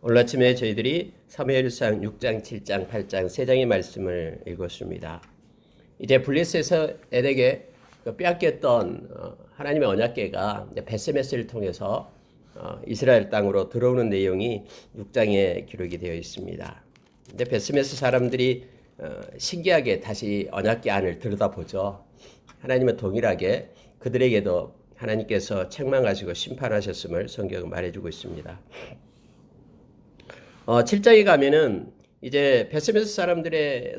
오늘 아침에 저희들이 사무엘상 6장, 7장, 8장 세 장의 말씀을 읽었습니다. 이제 블레셋에게 빼앗겼던 하나님의 언약궤가 베스메스를 통해서 이스라엘 땅으로 들어오는 내용이 6장에 기록이 되어 있습니다. 근데 베스메스 사람들이 신기하게 다시 언약궤 안을 들여다보죠. 하나님은 동일하게 그들에게도 하나님께서 책망하시고 심판하셨음을 성경은 말해주고 있습니다. 7장에 가면은 이제 베스메스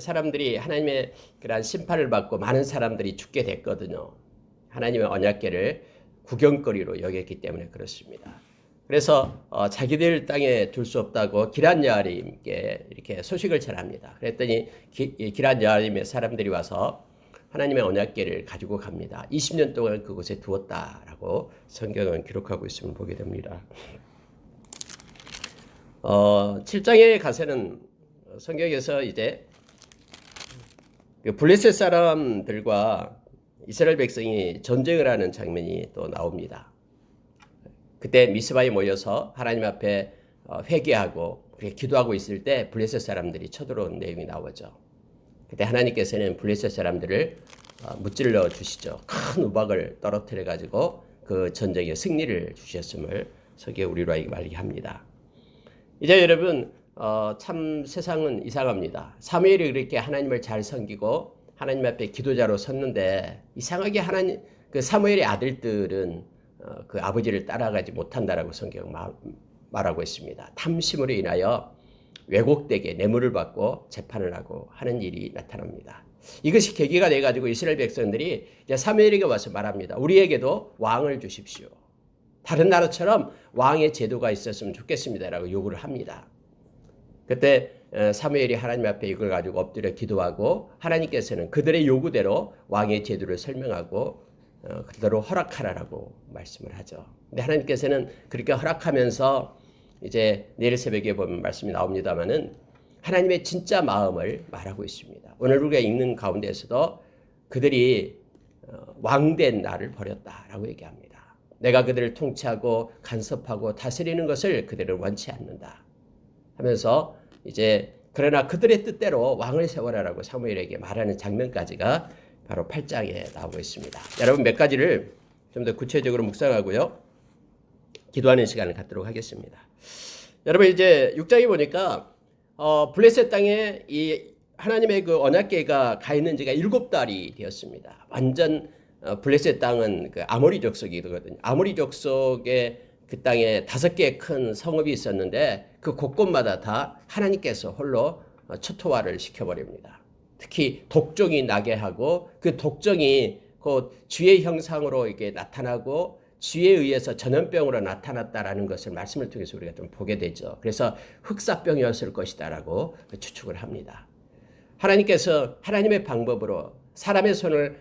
사람들이 하나님의 그러한 심판을 받고 많은 사람들이 죽게 됐거든요. 하나님의 언약궤를 구경거리로 여겼기 때문에 그렇습니다. 그래서 자기들 땅에 둘 수 없다고 기럇 여아림께 이렇게 소식을 전합니다. 그랬더니 기럇 여아림의 사람들이 와서 하나님의 언약궤를 가지고 갑니다. 20년 동안 그곳에 두었다라고 성경은 기록하고 있음을 보게 됩니다. 7장에 가서는 성경에서 이제 블레셋 사람들과 이스라엘 백성이 전쟁을 하는 장면이 또 나옵니다. 그때 미스바에 모여서 하나님 앞에 회개하고 기도하고 있을 때 블레셋 사람들이 쳐들어온 내용이 나오죠. 그때 하나님께서는 블레셋 사람들을 무찔러 주시죠. 큰 우박을 떨어뜨려 가지고 그 전쟁에 승리를 주셨음을 성경 우리로 말합니다. 이제 여러분 참 세상은 이상합니다. 사무엘이 그렇게 하나님을 잘 섬기고 하나님 앞에 기도자로 섰는데 이상하게 그 사무엘의 아들들은 그 아버지를 따라가지 못한다라고 성경 말하고 있습니다. 탐심으로 인하여 왜곡되게 뇌물을 받고 재판을 하고 하는 일이 나타납니다. 이것이 계기가 돼가지고 이스라엘 백성들이 이제 사무엘에게 와서 말합니다. 우리에게도 왕을 주십시오. 다른 나라처럼 왕의 제도가 있었으면 좋겠습니다라고 요구를 합니다. 그때 사무엘이 하나님 앞에 이걸 가지고 엎드려 기도하고 하나님께서는 그들의 요구대로 왕의 제도를 설명하고 그대로 허락하라라고 말씀을 하죠. 근데 하나님께서는 그렇게 허락하면서 이제 내일 새벽에 보면 말씀이 나옵니다만은 하나님의 진짜 마음을 말하고 있습니다. 오늘 우리가 읽는 가운데에서도 그들이 왕된 나를 버렸다라고 얘기합니다. 내가 그들을 통치하고 간섭하고 다스리는 것을 그들은 원치 않는다 하면서 이제 그러나 그들의 뜻대로 왕을 세워라라고 사무엘에게 말하는 장면까지가 바로 8장에 나오고 있습니다. 여러분 몇 가지를 좀 더 구체적으로 묵상하고요. 기도하는 시간을 갖도록 하겠습니다. 여러분 이제 6장에 보니까 블레셋 땅에 이 하나님의 그 언약궤가 가 있는 지가 7달이 되었습니다. 완전 블레셋 땅은 그 아모리 족속이거든요. 아모리 족속의 그 땅에 5개의 큰 성읍이 있었는데 그 곳곳마다 다 하나님께서 홀로 초토화를 시켜버립니다. 특히 독종이 나게 하고 그 독종이 곧 쥐의 형상으로 이게 나타나고 쥐에 의해서 전염병으로 나타났다라는 것을 말씀을 통해서 우리가 좀 보게 되죠. 그래서 흑사병이었을 것이다라고 추측을 합니다. 하나님께서 하나님의 방법으로 사람의 손을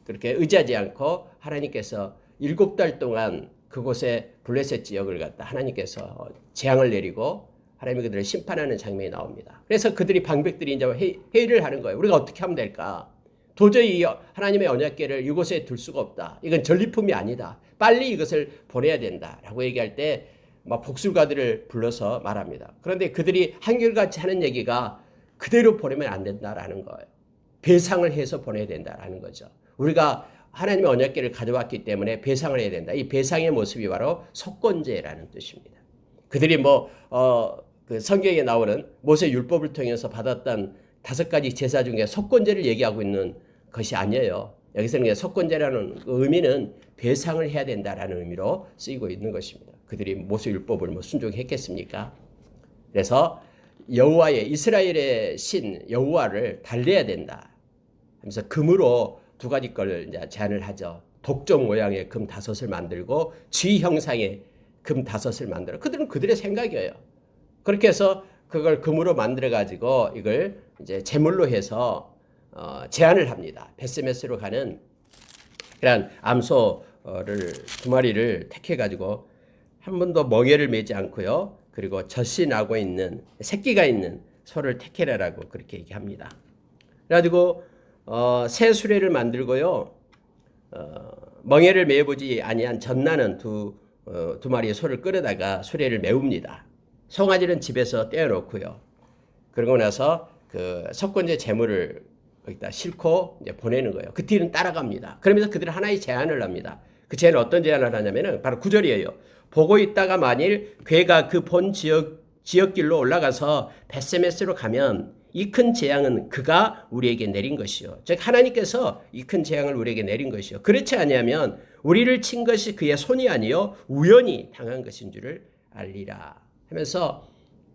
그렇게 의지하지 않고 하나님께서 7달 동안 그곳에 블레셋 지역을 갖다 하나님께서 재앙을 내리고 하나님이 그들을 심판하는 장면이 나옵니다. 그래서 그들이 방백들이 이제 회의를 하는 거예요. 우리가 어떻게 하면 될까? 도저히 하나님의 언약궤를 이곳에 둘 수가 없다. 이건 전리품이 아니다. 빨리 이것을 보내야 된다라고 얘기할 때 막 복술가들을 불러서 말합니다. 그런데 그들이 한결같이 하는 얘기가 그대로 보내면 안 된다라는 거예요. 배상을 해서 보내야 된다라는 거죠. 우리가 하나님의 언약궤를 가져왔기 때문에 배상을 해야 된다. 이 배상의 모습이 바로 속건제라는 뜻입니다. 그들이 그 성경에 나오는 모세 율법을 통해서 받았던 5가지 제사 중에 속건제를 얘기하고 있는 것이 아니에요. 여기서는 속건제라는 의미는 배상을 해야 된다라는 의미로 쓰이고 있는 것입니다. 그들이 모세 율법을 순종했겠습니까? 그래서 여호와의 이스라엘의 신 여호와를 달래야 된다 하면서 금으로 2가지 걸 이제 제안을 하죠. 독종 모양의 금 5을 만들고 쥐 형상의 금 5을 만들어. 그들은 그들의 생각이에요. 그렇게 해서 그걸 금으로 만들어 가지고 이걸 이제 제물로 해서 제안을 합니다. 베스메스로 가는 그런 암소를 2마리를 택해 가지고 한 번도 멍에를 매지 않고요. 그리고 젖이 나고 있는 새끼가 있는 소를 택해라라고 그렇게 얘기합니다. 그래가지고 새 수레를 만들고요. 멍에를 매보지 아니한 젖나는 두 마리의 소를 끌어다가 수레를 메웁니다. 송아지는 집에서 떼어놓고요. 그러고 나서 그 석권제 제물을 거기다 싣고 이제 보내는 거예요. 그 뒤는 따라갑니다. 그러면서 그들은 하나의 제안을 합니다. 그 제안은 어떤 제안을 하냐면은 바로 9절이에요. 보고 있다가 만일 괴가 그 본 지역길로 올라가서 벳세메스로 가면 이 큰 재앙은 그가 우리에게 내린 것이요. 즉 하나님께서 이 큰 재앙을 우리에게 내린 것이요. 그렇지 아니하면 우리를 친 것이 그의 손이 아니요 우연히 당한 것인 줄을 알리라 하면서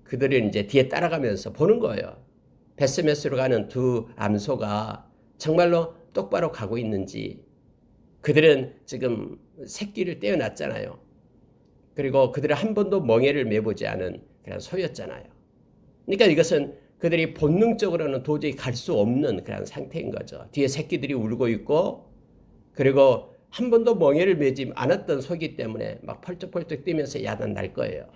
그들은 이제 뒤에 따라가면서 보는 거예요. 벳세메스로 가는 두 암소가 정말로 똑바로 가고 있는지. 그들은 지금 새끼를 떼어놨잖아요. 그리고 그들은 한 번도 멍에를 매보지 않은 그런 소였잖아요. 그러니까 이것은 그들이 본능적으로는 도저히 갈 수 없는 그런 상태인 거죠. 뒤에 새끼들이 울고 있고 그리고 한 번도 멍에를 매지 않았던 소이기 때문에 막 펄쩍펄쩍 뛰면서 야단날 거예요.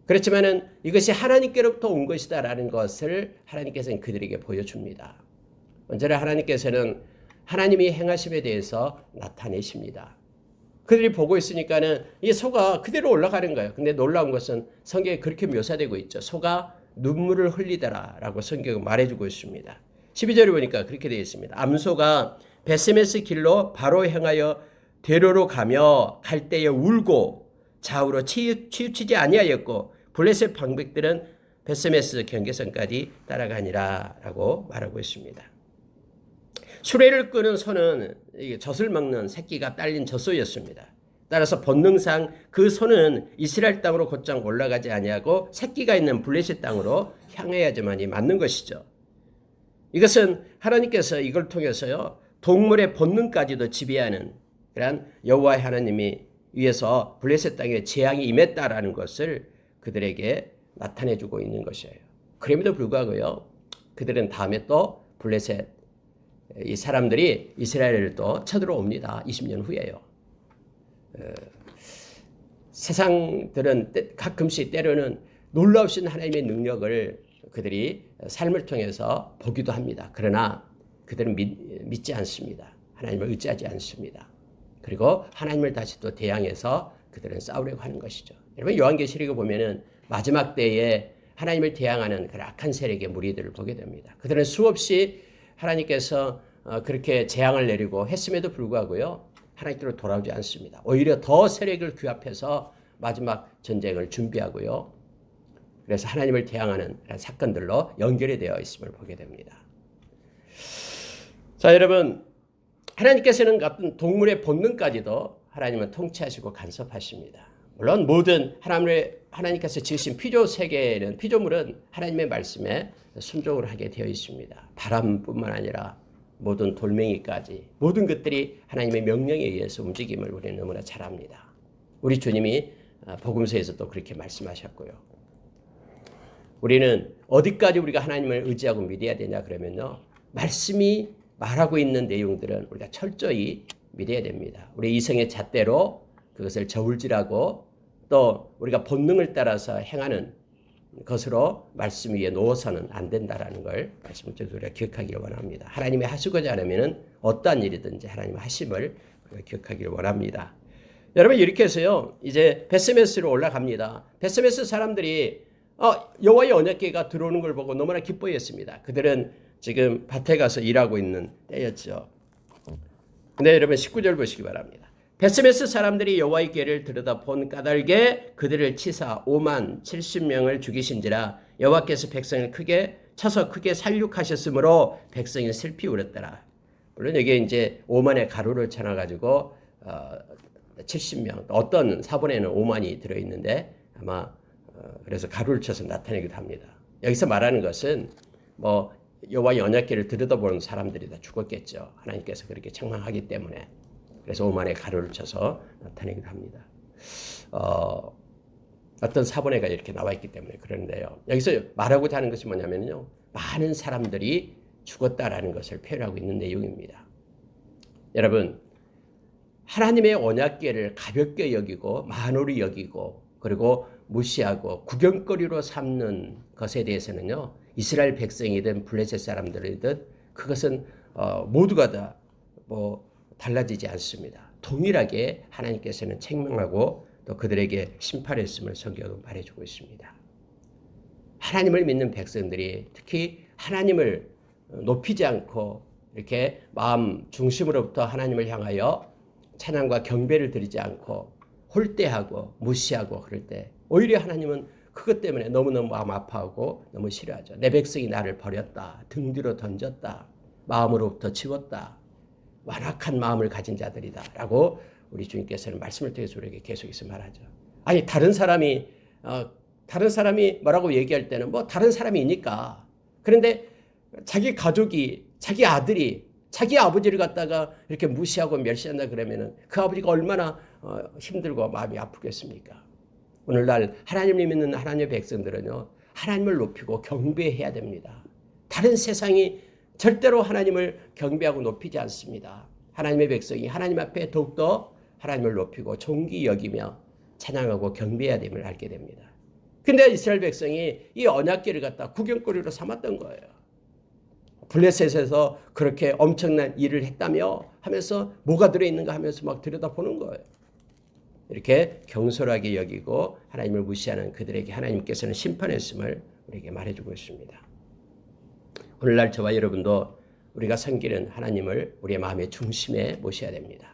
그렇지만은 이것이 하나님께로부터 온 것이다라는 것을 하나님께서는 그들에게 보여줍니다. 언제나 하나님께서는 하나님이 행하심에 대해서 나타내십니다. 그들이 보고 있으니까는 이 소가 그대로 올라가는 거예요. 근데 놀라운 것은 성경에 그렇게 묘사되고 있죠. 소가 눈물을 흘리더라라고 성경은 말해주고 있습니다. 12절에 보니까 그렇게 되어 있습니다. 암소가 벳세메스 길로 바로 향하여 대로로 가며 갈 때에 울고 좌우로 치우치지 아니하였고 블레셋 방백들은 벳세메스 경계선까지 따라가니라 라고 말하고 있습니다. 수레를 끄는 소는 젖을 먹는 새끼가 딸린 젖소였습니다. 따라서 본능상 그 소는 이스라엘 땅으로 곧장 올라가지 아니하고 새끼가 있는 블레셋 땅으로 향해야지만이 맞는 것이죠. 이것은 하나님께서 이걸 통해서요 동물의 본능까지도 지배하는 그런 여호와의 하나님이 위해서 블레셋 땅에 재앙이 임했다라는 것을 그들에게 나타내주고 있는 것이에요. 그럼에도 불구하고요 그들은 다음에 또 블레셋 이 사람들이 이스라엘을 또 쳐들어옵니다. 20년 후에요. 세상들은 가끔씩 때로는 놀라우신 하나님의 능력을 그들이 삶을 통해서 보기도 합니다. 그러나 그들은 믿지 않습니다. 하나님을 의지하지 않습니다. 그리고 하나님을 다시 또 대항해서 그들은 싸우려고 하는 것이죠. 여러분 요한계시록에 보면은 마지막 때에 하나님을 대항하는 그 악한 세력의 무리들을 보게 됩니다. 그들은 수없이 하나님께서 그렇게 재앙을 내리고 했음에도 불구하고요. 하나님께로 돌아오지 않습니다. 오히려 더 세력을 규합해서 마지막 전쟁을 준비하고요. 그래서 하나님을 대항하는 사건들로 연결이 되어 있음을 보게 됩니다. 자, 여러분 하나님께서는 어떤 동물의 본능까지도 하나님은 통치하시고 간섭하십니다. 물론 모든 하나님께서 지으신 피조물은 하나님의 말씀에 순종을 하게 되어 있습니다. 바람뿐만 아니라 모든 돌멩이까지 모든 것들이 하나님의 명령에 의해서 움직임을 우리는 너무나 잘 압니다. 우리 주님이 복음서에서 또 그렇게 말씀하셨고요. 우리는 어디까지 우리가 하나님을 의지하고 믿어야 되냐 그러면요. 말씀이 말하고 있는 내용들은 우리가 철저히 믿어야 됩니다. 우리 이성의 잣대로 그것을 저울질하고 또 우리가 본능을 따라서 행하는 것으로 말씀 위에 놓아서는 안 된다라는 걸 말씀을 통해서 우리가 기억하기를 원합니다. 하나님이 하시고자 하면 어떠한 일이든지 하나님의 하심을 우리가 기억하기를 원합니다. 여러분 이렇게 해서요. 이제 벳세메스로 올라갑니다. 벳세메스 사람들이 여호와의 언약궤가 들어오는 걸 보고 너무나 기뻐했습니다. 그들은 지금 밭에 가서 일하고 있는 때였죠. 근데 여러분 19절 보시기 바랍니다. 벳세메스 사람들이 여호와의 궤를 들여다본 까닭에 그들을 치사 5만 70명을 죽이신지라 여호와께서 백성을 크게 쳐서 크게 살육하셨으므로 백성이 슬피 울었더라. 물론 여기에 이제 5만의 가루를 쳐놔가지고 70명 어떤 사본에는 5만이 들어있는데 아마 그래서 가루를 쳐서 나타내기도 합니다. 여기서 말하는 것은 뭐 여호와의 언약궤를 들여다보는 사람들이 다 죽었겠죠. 하나님께서 그렇게 책망하기 때문에. 그래서 5만의 가루를 쳐서 나타내기도 합니다. 어떤 사본에가 이렇게 나와 있기 때문에 그런데요. 여기서 말하고자 하는 것이 뭐냐면요. 많은 사람들이 죽었다라는 것을 표현하고 있는 내용입니다. 여러분, 하나님의 언약궤를 가볍게 여기고 만홀히 여기고 그리고 무시하고 구경거리로 삼는 것에 대해서는요. 이스라엘 백성이든 블레셋 사람들이든 그것은 모두가 다 달라지지 않습니다. 동일하게 하나님께서는 책망하고 또 그들에게 심판했음을 성경은 말해주고 있습니다. 하나님을 믿는 백성들이 특히 하나님을 높이지 않고 이렇게 마음 중심으로부터 하나님을 향하여 찬양과 경배를 드리지 않고 홀대하고 무시하고 그럴 때 오히려 하나님은 그것 때문에 너무너무 마음 아파하고 너무 싫어하죠. 내 백성이 나를 버렸다. 등 뒤로 던졌다. 마음으로부터 지웠다. 완악한 마음을 가진 자들이다. 라고 우리 주님께서는 말씀을 통해서 우리에게 계속해서 말하죠. 아니 다른 사람이 뭐라고 얘기할 때는 뭐 다른 사람이니까. 그런데 자기 가족이 자기 아들이 자기 아버지를 갖다가 이렇게 무시하고 멸시한다 그러면은 그 아버지가 얼마나 힘들고 마음이 아프겠습니까? 오늘날 하나님을 믿는 하나님의 백성들은요, 하나님을 높이고 경배해야 됩니다. 다른 세상이 절대로 하나님을 경배하고 높이지 않습니다. 하나님의 백성이 하나님 앞에 더욱더 하나님을 높이고 존귀 여기며 찬양하고 경배해야 됨을 알게 됩니다. 근데 이스라엘 백성이 이 언약궤를 갖다 구경거리로 삼았던 거예요. 블레셋에서 그렇게 엄청난 일을 했다며 하면서 뭐가 들어있는가 하면서 막 들여다보는 거예요. 이렇게 경솔하게 여기고 하나님을 무시하는 그들에게 하나님께서는 심판했음을 우리에게 말해주고 있습니다. 오늘날 저와 여러분도 우리가 섬기는 하나님을 우리의 마음의 중심에 모셔야 됩니다.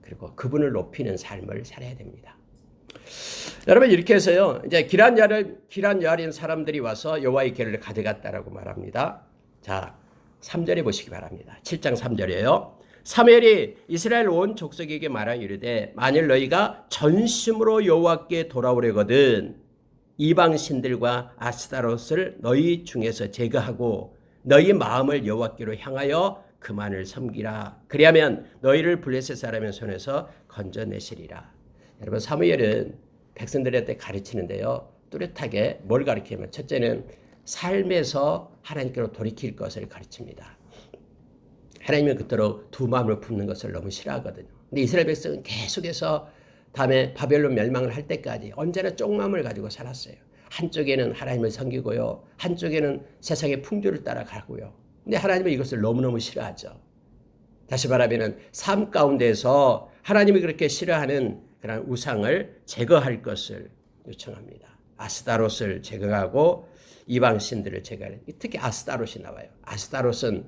그리고 그분을 높이는 삶을 살아야 됩니다. 여러분 이렇게 해서요. 이제 기란여아린 사람들이 와서 여호와의 궤를 가져갔다라고 말합니다. 자, 3절에 보시기 바랍니다. 7장 3절이에요. 사무엘이 이스라엘 온 족속에게 말하여 이르되 만일 너희가 전심으로 여호와께 돌아오려거든 이방 신들과 아스타롯을 너희 중에서 제거하고 너희 마음을 여호와께로 향하여 그만을 섬기라. 그리하면 너희를 블레셋 사람의 손에서 건져내시리라. 여러분 사무엘은 백성들한테 가르치는데요. 뚜렷하게 뭘 가르치냐면 첫째는 삶에서 하나님께로 돌이킬 것을 가르칩니다. 하나님은 그토록 두 마음을 품는 것을 너무 싫어하거든요. 근데 이스라엘 백성은 계속해서 다음에 바벨론 멸망을 할 때까지 언제나 쪽마음을 가지고 살았어요. 한쪽에는 하나님을 섬기고요. 한쪽에는 세상의 풍조를 따라가고요. 근데 하나님은 이것을 너무너무 싫어하죠. 다시 말하면 삶 가운데서 하나님이 그렇게 싫어하는 그런 우상을 제거할 것을 요청합니다. 아스타롯을 제거하고 이방 신들을 제거하는, 특히 아스타롯이 나와요. 아스타롯은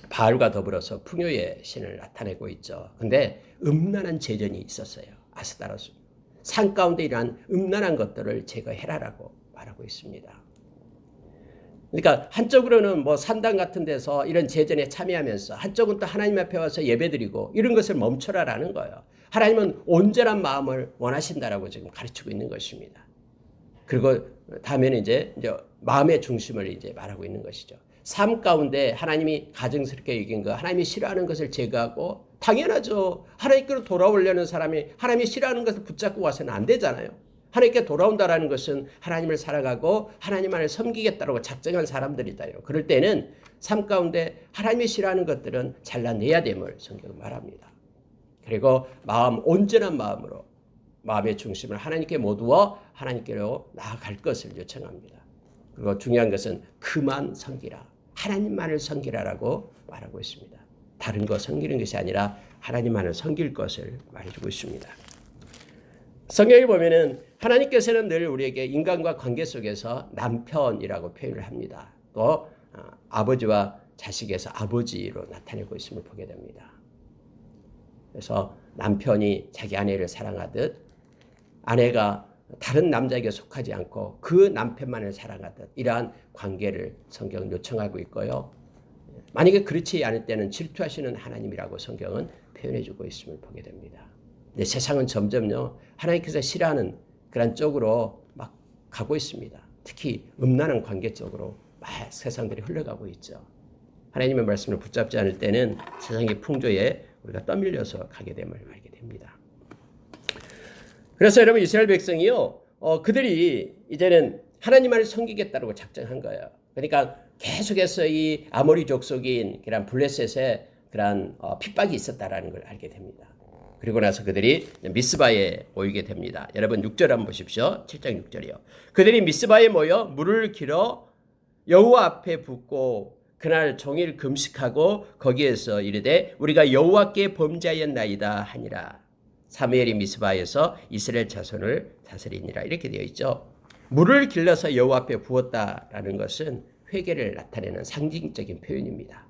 바알과 더불어서 풍요의 신을 나타내고 있죠. 근데 음란한 제전이 있었어요. 아스타롯은 산 가운데 이러한 음란한 것들을 제거해라라고 말하고 있습니다. 그러니까 한쪽으로는 뭐 산당 같은 데서 이런 제전에 참여하면서 한쪽은 또 하나님 앞에 와서 예배드리고 이런 것을 멈춰라라는 거예요. 하나님은 온전한 마음을 원하신다라고 지금 가르치고 있는 것입니다. 그리고 다음에는 이제 마음의 중심을 이제 말하고 있는 것이죠. 삶 가운데 하나님이 가증스럽게 여긴 거, 하나님이 싫어하는 것을 제거하고, 당연하죠. 하나님께로 돌아오려는 사람이 하나님이 싫어하는 것을 붙잡고 와서는 안 되잖아요. 하나님께 돌아온다라는 것은 하나님을 살아가고 하나님만을 섬기겠다고 작정한 사람들이다요. 그럴 때는 삶 가운데 하나님이 싫어하는 것들은 잘라내야 됨을 성경은 말합니다. 그리고 온전한 마음으로 마음의 중심을 하나님께 모두어 하나님께로 나아갈 것을 요청합니다. 그리고 중요한 것은 그만 섬기라. 하나님만을 섬기라라고 말하고 있습니다. 다른 거 섬기는 것이 아니라 하나님만을 섬길 것을 말해주고 있습니다. 성경에 보면은 하나님께서는 늘 우리에게 인간과 관계 속에서 남편이라고 표현을 합니다. 또 아버지와 자식에서 아버지로 나타내고 있음을 보게 됩니다. 그래서 남편이 자기 아내를 사랑하듯 아내가 다른 남자에게 속하지 않고 그 남편만을 사랑하듯 이러한 관계를 성경은 요청하고 있고요. 만약에 그렇지 않을 때는 질투하시는 하나님이라고 성경은 표현해주고 있음을 보게 됩니다. 근데 세상은 점점요 하나님께서 싫어하는 그런 쪽으로 막 가고 있습니다. 특히 음란한 관계 쪽으로 막 세상들이 흘러가고 있죠. 하나님의 말씀을 붙잡지 않을 때는 세상의 풍조에 우리가 떠밀려서 가게 됨을 알게 됩니다. 그래서 여러분 이스라엘 백성이요 그들이 이제는 하나님만을 섬기겠다고 작정한 거예요. 그러니까 계속해서 이 아모리 족속인 그런 블레셋의 그런 핍박이 있었다라는 걸 알게 됩니다. 그리고 나서 그들이 미스바에 모이게 됩니다. 여러분 6절 한번 보십시오. 7장 6절이요. 그들이 미스바에 모여 물을 길어 여호와 앞에 붓고 그날 종일 금식하고 거기에서 이르되 우리가 여호와께 범죄하였나이다 하니라. 사무엘이 미스바에서 이스라엘 자손을 다스리니라 이렇게 되어 있죠. 물을 길러서 여호와 앞에 부었다라는 것은 회개를 나타내는 상징적인 표현입니다.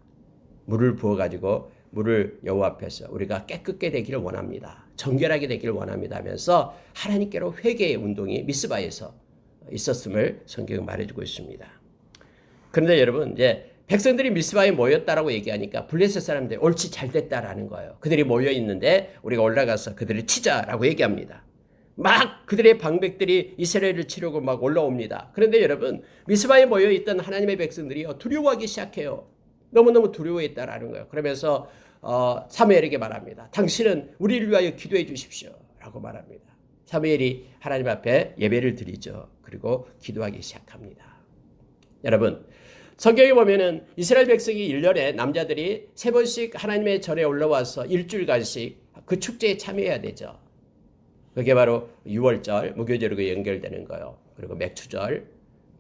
물을 부어가지고 물을 여호와 앞에서 우리가 깨끗게 되기를 원합니다. 정결하게 되기를 원합니다 하면서 하나님께로 회개의 운동이 미스바에서 있었음을 성경은 말해주고 있습니다. 그런데 여러분 이제 백성들이 미스바에 모였다라고 얘기하니까 블레셋 사람들이 옳지 잘됐다라는 거예요. 그들이 모여 있는데 우리가 올라가서 그들을 치자라고 얘기합니다. 막 그들의 방백들이 이스라엘을 치려고 막 올라옵니다. 그런데 여러분 미스바에 모여 있던 하나님의 백성들이 두려워하기 시작해요. 너무너무 두려워했다라는 거예요. 그러면서 사무엘에게 말합니다. 당신은 우리를 위하여 기도해 주십시오 라고 말합니다. 사무엘이 하나님 앞에 예배를 드리죠. 그리고 기도하기 시작합니다. 여러분 성경에 보면은 이스라엘 백성이 1년에 남자들이 3번씩 하나님의 전에 올라와서 일주일간씩 그 축제에 참여해야 되죠. 그게 바로 유월절, 무교절과 연결되는 거예요. 그리고 맥추절,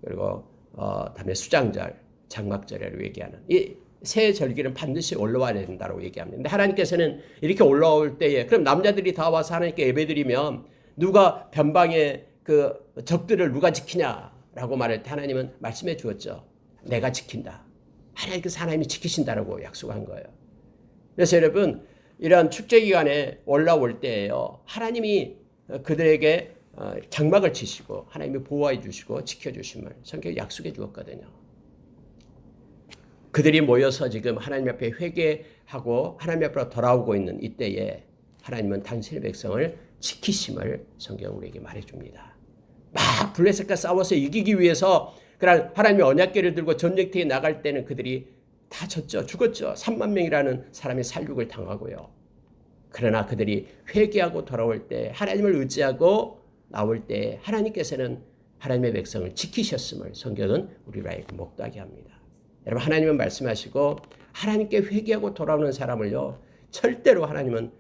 그리고 다음에 수장절, 장막절이라고 얘기하는 이 세 절기는 반드시 올라와야 된다고 얘기합니다. 근데 하나님께서는 이렇게 올라올 때에 그럼 남자들이 다 와서 하나님께 예배드리면 누가 변방의 그 적들을 누가 지키냐라고 말할 때 하나님은 말씀해 주었죠. 내가 지킨다. 하나님께서 하나님이 지키신다라고 약속한 거예요. 그래서 여러분 이러한 축제 기간에 올라올 때에요. 하나님이 그들에게 장막을 치시고 하나님이 보호해 주시고 지켜주심을 성경에 약속해 주었거든요. 그들이 모여서 지금 하나님 앞에 회개하고 하나님 앞으로 돌아오고 있는 이때에 하나님은 당신의 백성을 지키심을 성경 우리에게 말해줍니다. 막 블레셋과 싸워서 이기기 위해서 그런 하나님의 언약궤를 들고 전쟁터에 나갈 때는 그들이 다 졌죠. 죽었죠. 3만 명이라는 사람이 살육을 당하고요. 그러나 그들이 회개하고 돌아올 때 하나님을 의지하고 나올 때 하나님께서는 하나님의 백성을 지키셨음을 성경은 우리로 하여금 목도하게 합니다. 여러분 하나님은 말씀하시고 하나님께 회개하고 돌아오는 사람을요. 절대로 하나님은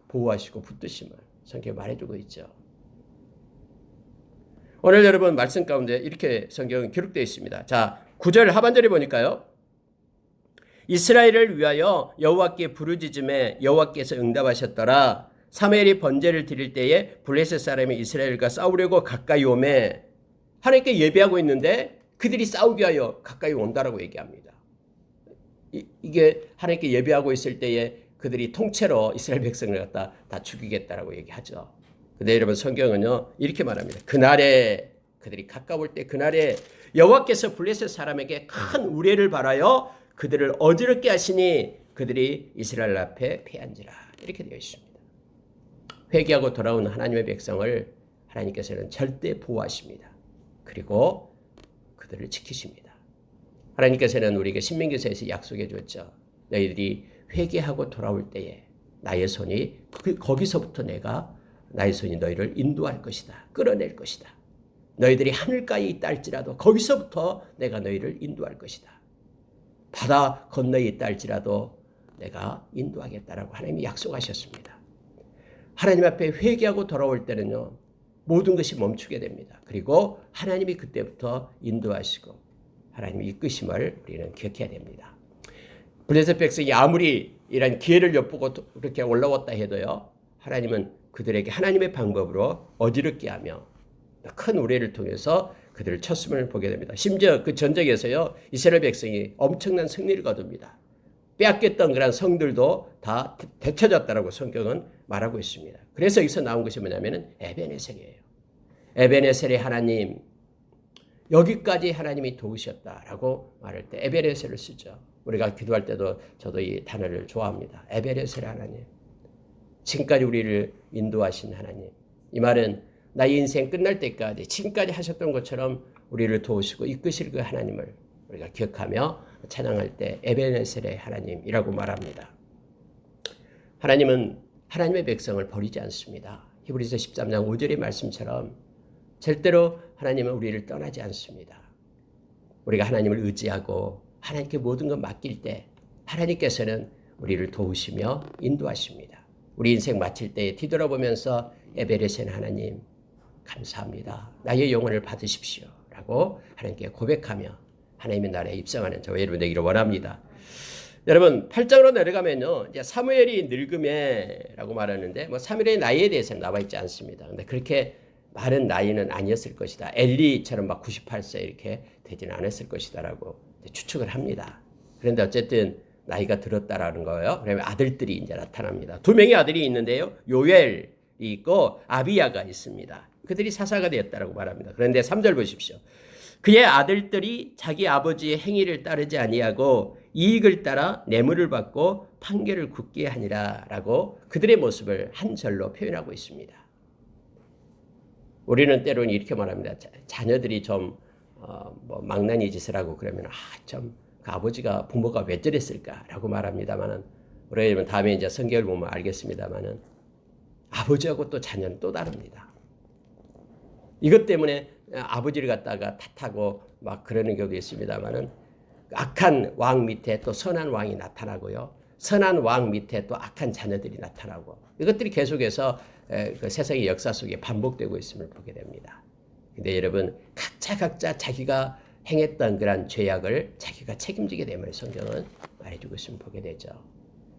보호하시고 붙드심을 성경에 말해주고 있죠. 오늘 여러분 말씀 가운데 이렇게 성경은 기록되어 있습니다. 자, 9절 하반절에 보니까요. 이스라엘을 위하여 여호와께 부르짖음에 여호와께서 응답하셨더라. 사무엘이 번제를 드릴 때에 블레셋 사람이 이스라엘과 싸우려고 가까이 오매 하나님께 예배하고 있는데 그들이 싸우기 위하여 가까이 온다라고 얘기합니다. 이게 하나님께 예배하고 있을 때에 그들이 통째로 이스라엘 백성을 갖다 다 죽이겠다라고 얘기하죠. 근데 여러분 성경은요 이렇게 말합니다. 그날에 그들이 가까울 때 그날에 여호와께서 블레셋 사람에게 큰 우레를 발하여 그들을 어지럽게 하시니 그들이 이스라엘 앞에 패한지라 이렇게 되어 있습니다. 회개하고 돌아온 하나님의 백성을 하나님께서는 절대 보호하십니다. 그리고 그들을 지키십니다. 하나님께서는 우리에게 신명기서에서 약속해 줬죠. 너희들이 회개하고 돌아올 때에 나의 손이 거기서부터 나의 손이 너희를 인도할 것이다. 끌어낼 것이다. 너희들이 하늘가에 있다 할지라도 거기서부터 내가 너희를 인도할 것이다. 바다 건너에 있다 할지라도 내가 인도하겠다라고 하나님이 약속하셨습니다. 하나님 앞에 회개하고 돌아올 때는요. 모든 것이 멈추게 됩니다. 그리고 하나님이 그때부터 인도하시고 하나님이 이끄심을 우리는 기억해야 됩니다. 블레셋 백성이 아무리 이런 기회를 엿보고 그렇게 올라왔다 해도요. 하나님은 그들에게 하나님의 방법으로 어지럽게 하며 큰 우레를 통해서 그들을 쳤음을 보게 됩니다. 심지어 그 전쟁에서요. 이스라엘 백성이 엄청난 승리를 거둡니다. 빼앗겼던 그런 성들도 다 되찾았다라고 성경은 말하고 있습니다. 그래서 여기서 나온 것이 뭐냐면은 에베네셀이에요. 에베네셀의 하나님, 여기까지 하나님이 도우셨다라고 말할 때 에베네셀을 쓰죠. 우리가 기도할 때도 저도 이 단어를 좋아합니다. 에베네셀의 하나님, 지금까지 우리를 인도하신 하나님. 이 말은 나의 인생 끝날 때까지 지금까지 하셨던 것처럼 우리를 도우시고 이끄실 그 하나님을 우리가 기억하며 찬양할 때 에베네셀의 하나님이라고 말합니다. 하나님은 하나님의 백성을 버리지 않습니다. 히브리서 13장 5절의 말씀처럼 절대로 하나님은 우리를 떠나지 않습니다. 우리가 하나님을 의지하고 하나님께 모든 것 맡길 때 하나님께서는 우리를 도우시며 인도하십니다. 우리 인생 마칠 때 뒤돌아보면서 에베레센 하나님 감사합니다. 나의 영혼을 받으십시오. 라고 하나님께 고백하며 하나님의 나라에 입성하는 저와 여러분 되기를 원합니다. 여러분 8장으로 내려가면요. 이제 사무엘이 늙음에라고 말하는데 뭐 사무엘의 나이에 대해서는 나와 있지 않습니다. 근데 그렇게 많은 나이는 아니었을 것이다. 엘리처럼 막 98세 이렇게 되지는 않았을 것이다라고 추측을 합니다. 그런데 어쨌든 나이가 들었다라는 거예요. 그러면 아들들이 이제 나타납니다. 두 명의 아들이 있는데요. 요엘이 있고 아비야가 있습니다. 그들이 사사가 되었다라고 말합니다. 그런데 3절 보십시오. 그의 아들들이 자기 아버지의 행위를 따르지 아니하고 이익을 따라 뇌물을 받고 판결을 굳게 하니라라고 그들의 모습을 한 절로 표현하고 있습니다. 우리는 때로는 이렇게 말합니다. 자녀들이 좀 뭐 망나니 짓을 하고 그러면 좀 그 아버지가 부모가 왜 저랬을까라고 말합니다만은 우리는 다음에 이제 성경을 보면 알겠습니다만은 아버지하고 또 자녀는 또 다릅니다. 이것 때문에 아버지를 갖다가 탓하고 막 그러는 경우도 있습니다만은 악한 왕 밑에 또 선한 왕이 나타나고요. 선한 왕 밑에 또 악한 자녀들이 나타나고 이것들이 계속해서 그 세상의 역사 속에 반복되고 있음을 보게 됩니다. 근데 여러분 각자 자기가 행했던 그런 죄악을 자기가 책임지게 됨을 성경은 말해주고 있음을 보게 되죠.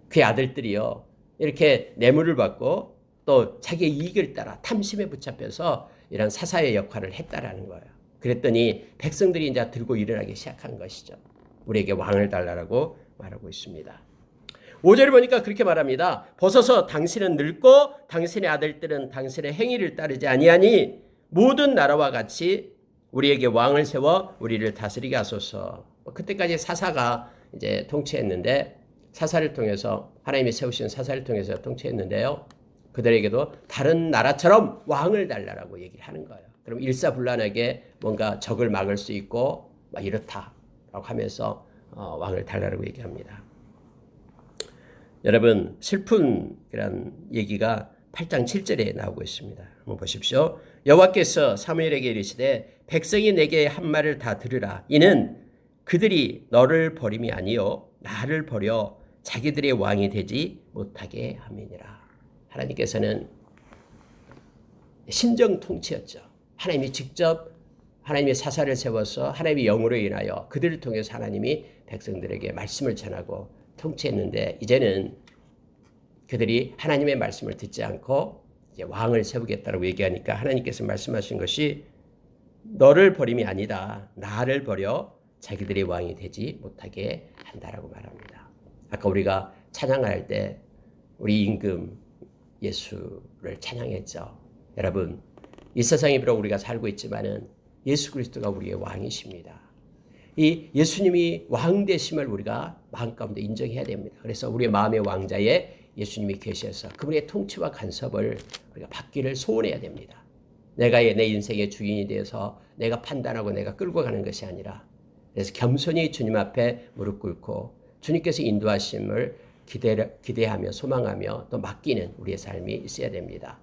그의 아들들이요. 이렇게 뇌물을 받고 또 자기의 이익을 따라 탐심에 붙잡혀서 이런 사사의 역할을 했다라는 거예요. 그랬더니 백성들이 이제 들고 일어나기 시작한 것이죠. 우리에게 왕을 달라고 말하고 있습니다. 5절을 보니까 그렇게 말합니다. 보소서 당신은 늙고 당신의 아들들은 당신의 행위를 따르지 아니하니 모든 나라와 같이 우리에게 왕을 세워 우리를 다스리게 하소서. 그때까지 사사가 이제 통치했는데 사사를 통해서 하나님이 세우신 사사를 통해서 통치했는데요. 그들에게도 다른 나라처럼 왕을 달라고 얘기를 하는 거예요. 그럼 일사불란하게 뭔가 적을 막을 수 있고 막 이렇다라고 하면서 왕을 달라고 얘기합니다. 여러분 슬픈 그런 얘기가 8장 7절에 나오고 있습니다. 한번 보십시오. 여호와께서 사무엘에게 이르시되 백성이 내게 한 말을 다 들으라. 이는 그들이 너를 버림이 아니요 나를 버려 자기들의 왕이 되지 못하게 함이니라. 하나님께서는 신정 통치였죠. 하나님이 직접 하나님의 사사를 세워서 하나님의 영으로 인하여 그들을 통해서 하나님이 백성들에게 말씀을 전하고 통치했는데 이제는 그들이 하나님의 말씀을 듣지 않고 이제 왕을 세우겠다고 얘기하니까 하나님께서 말씀하신 것이 너를 버림이 아니다. 나를 버려 자기들의 왕이 되지 못하게 한다라고 말합니다. 아까 우리가 찬양할 때 우리 임금 예수를 찬양했죠. 여러분 이 세상에 비록 우리가 살고 있지만은 예수 그리스도가 우리의 왕이십니다. 이 예수님이 왕 되심을 우리가 마음 가운데 인정해야 됩니다. 그래서 우리의 마음의 왕자에 예수님이 계셔서 그분의 통치와 간섭을 우리가 받기를 소원해야 됩니다. 내가 내 인생의 주인이 되어서 내가 판단하고 내가 끌고 가는 것이 아니라 그래서 겸손히 주님 앞에 무릎 꿇고 주님께서 인도하심을 기대하며 소망하며 또 맡기는 우리의 삶이 있어야 됩니다.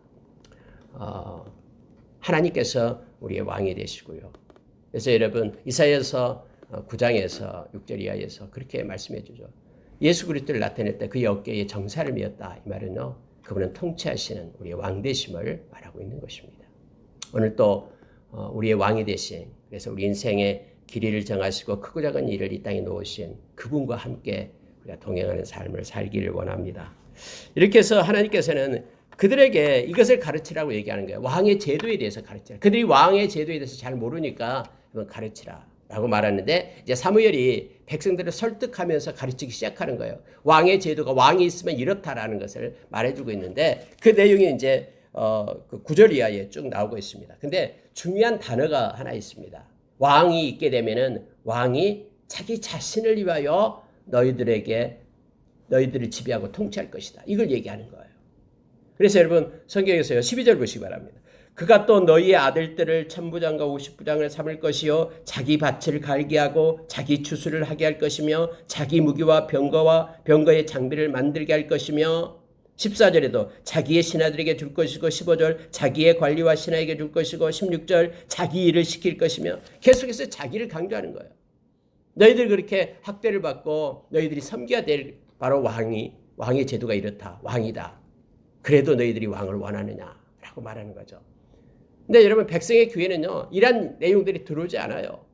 하나님께서 우리의 왕이 되시고요. 그래서 여러분 이사야서 9장에서 6절 이하에서 그렇게 말씀해 주죠. 예수 그리스도를 나타낼 때 그의 어깨에 정사를 메었다. 이 말은요. 그분은 통치하시는 우리의 왕 되심을 말하고 있는 것입니다. 오늘 또 우리의 왕이 되신 그래서 우리 인생의 길이를 정하시고 크고 작은 일을 이 땅에 놓으신 그분과 함께 우리가 동행하는 삶을 살기를 원합니다. 이렇게 해서 하나님께서는 그들에게 이것을 가르치라고 얘기하는 거예요. 왕의 제도에 대해서 가르치라. 그들이 왕의 제도에 대해서 잘 모르니까 가르치라 라고 말하는데 이제 사무엘이 백성들을 설득하면서 가르치기 시작하는 거예요. 왕의 제도가 왕이 있으면 이렇다라는 것을 말해주고 있는데 그 내용이 이제 그 9절 이하에 쭉 나오고 있습니다. 근데 중요한 단어가 하나 있습니다. 왕이 있게 되면은 왕이 자기 자신을 위하여 너희들을 지배하고 통치할 것이다. 이걸 얘기하는 거예요. 그래서 여러분 성경에서요 12절 보시기 바랍니다. 그가 또 너희의 아들들을 천부장과 50부장을 삼을 것이요 자기 밭을 갈게 하고 자기 추수를 하게 할 것이며 자기 무기와 병거의 장비를 만들게 할 것이며 14절에도 자기의 신하들에게 줄 것이고 15절 자기의 관리와 신하에게 줄 것이고 16절 자기 일을 시킬 것이며 계속해서 자기를 강조하는 거예요. 너희들 그렇게 학대를 받고 너희들이 섬겨야 될 바로 왕의 제도가 이렇다. 왕이다. 그래도 너희들이 왕을 원하느냐라고 말하는 거죠. 근데 여러분 백성의 귀에는요 이런 내용들이 들어오지 않아요.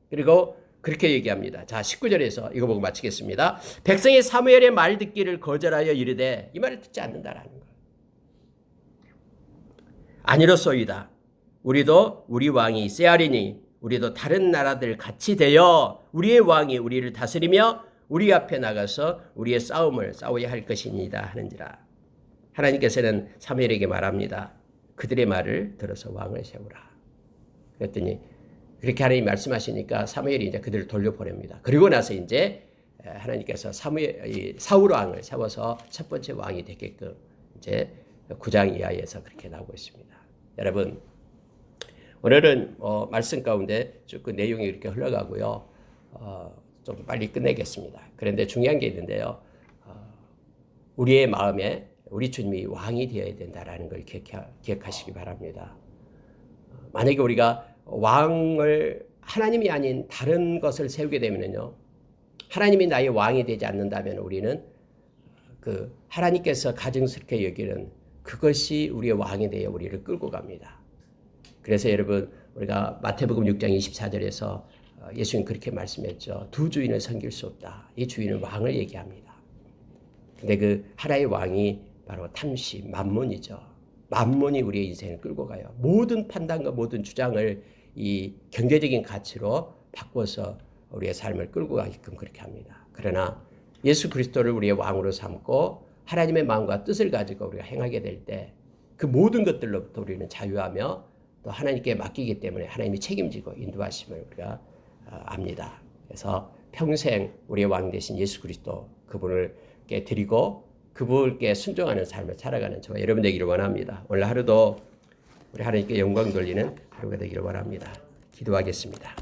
그리고 그렇게 얘기합니다. 자, 19절에서 이거 보고 마치겠습니다. 백성이 사무엘의 말 듣기를 거절하여 이르되, 이 말을 듣지 않는다라는 거예요. 아니로소이다. 우리도 우리 왕이 있어야 하리니 우리도 다른 나라들 같이 되어 우리의 왕이 우리를 다스리며 우리 앞에 나가서 우리의 싸움을 싸워야 할 것이니이다 하는지라. 하나님께서는 사무엘에게 말합니다. 그들의 말을 들어서 왕을 세우라. 그랬더니 그렇게 하나님이 말씀하시니까 사무엘이 이제 그들을 돌려보냅니다. 그리고 나서 이제 하나님께서 사울 왕을 세워서 첫 번째 왕이 되게끔 이제 9장 이하에서 그렇게 나오고 있습니다. 여러분, 오늘은 말씀 가운데 쭉 그 내용이 이렇게 흘러가고요. 좀 빨리 끝내겠습니다. 그런데 중요한 게 있는데요. 우리의 마음에 우리 주님이 왕이 되어야 된다라는 걸 기억하시기 바랍니다. 만약에 우리가 왕을 하나님이 아닌 다른 것을 세우게 되면요, 하나님이 나의 왕이 되지 않는다면 우리는 그 하나님께서 가증스럽게 여기는 그것이 우리의 왕이 되어 우리를 끌고 갑니다. 그래서 여러분, 우리가 마태복음 6장 24절에서 예수님 그렇게 말씀했죠. 두 주인을 섬길 수 없다. 이 주인은 왕을 얘기합니다. 근데 그 하나의 왕이 바로 탐심, 만몬이죠. 만몬이 우리의 인생을 끌고 가요. 모든 판단과 모든 주장을 이 경제적인 가치로 바꿔서 우리의 삶을 끌고 가게끔 그렇게 합니다. 그러나 예수 그리스도를 우리의 왕으로 삼고 하나님의 마음과 뜻을 가지고 우리가 행하게 될 때 그 모든 것들로부터 우리는 자유하며 또 하나님께 맡기기 때문에 하나님이 책임지고 인도하심을 우리가 압니다. 그래서 평생 우리의 왕 되신 예수 그리스도 그분을께 드리고 그분께 순종하는 삶을 살아가는 저와 여러분 되기를 원합니다. 오늘 하루도 우리 하나님께 영광 돌리는 하루가 되기를 원합니다. 기도하겠습니다.